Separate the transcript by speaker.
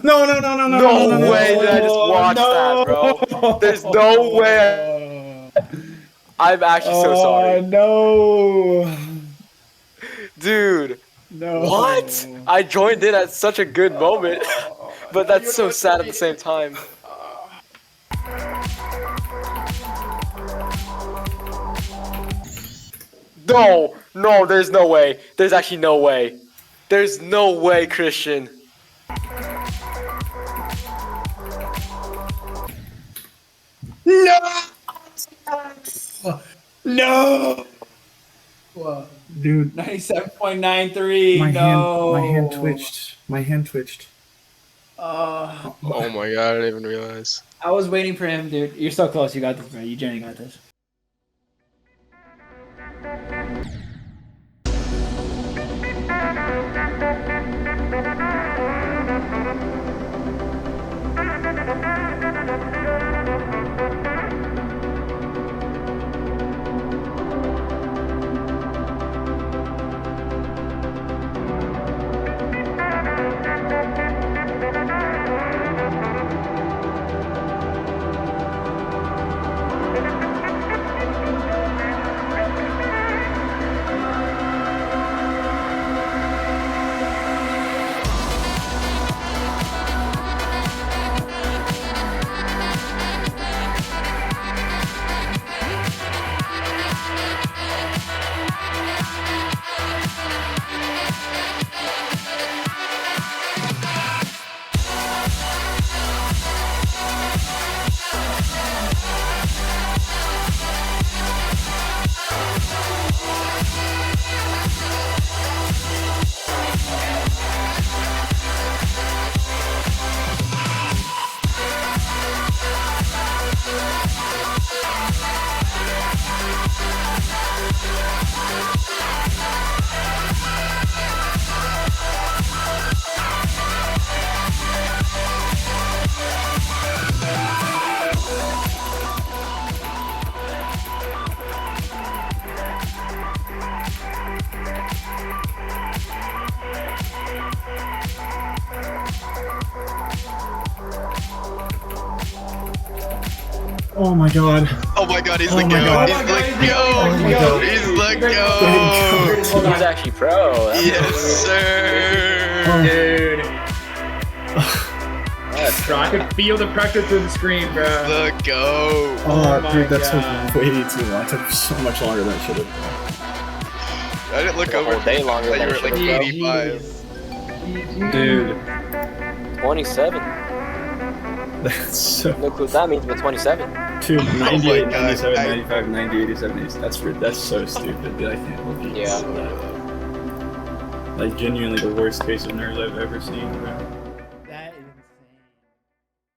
Speaker 1: No, no, no, no, no,
Speaker 2: No
Speaker 1: no, no,
Speaker 2: way did I just watch that, bro. There's no way. I'm actually so sorry.
Speaker 1: No.
Speaker 2: Dude, what?
Speaker 1: No.
Speaker 2: I joined in at such a good moment, but
Speaker 1: Now you
Speaker 2: that's
Speaker 1: know
Speaker 2: so
Speaker 1: what to
Speaker 2: sad at the
Speaker 1: do.
Speaker 2: same time. No, no, there's no way. There's actually no way. There's no way, Christian.
Speaker 1: No. No. Dude,
Speaker 3: 97.93.
Speaker 1: my hand twitched. My hand twitched.
Speaker 3: Uh,
Speaker 4: Oh my god, I didn't even realize.
Speaker 3: I was waiting for him, dude. You're so close. You got this, bro. You genuinely got this.
Speaker 1: Oh my god.
Speaker 4: Oh my god, he's
Speaker 1: Oh
Speaker 4: the
Speaker 1: my
Speaker 4: goat.
Speaker 1: God.
Speaker 4: He's
Speaker 3: Oh my
Speaker 4: the
Speaker 3: God,
Speaker 1: Oh my
Speaker 4: goat.
Speaker 1: god.
Speaker 4: He's the goat.
Speaker 3: Hold
Speaker 2: He's
Speaker 3: on.
Speaker 2: actually pro. That's
Speaker 4: Yes, sir.
Speaker 3: Dude.
Speaker 5: Bro, I could feel the pressure through the screen, bro.
Speaker 4: The goat.
Speaker 1: Oh,
Speaker 3: my
Speaker 1: dude, that
Speaker 3: God.
Speaker 1: took way too long. It took so much longer than it should have.
Speaker 4: I didn't look
Speaker 2: A
Speaker 4: over.
Speaker 2: whole day longer
Speaker 4: I thought
Speaker 2: than
Speaker 4: you were
Speaker 2: it
Speaker 4: at like
Speaker 2: should've, bro.
Speaker 4: 85.
Speaker 1: Dude,
Speaker 2: 27.
Speaker 1: that's so.
Speaker 2: Look what that means, but 27.
Speaker 1: Dude, 98,
Speaker 4: God.
Speaker 1: 97, 95, 90, 87, 80. That's so stupid, dude. I can't believe
Speaker 2: Yeah.
Speaker 1: that. Like, genuinely the worst case of nerves I've ever seen, bro.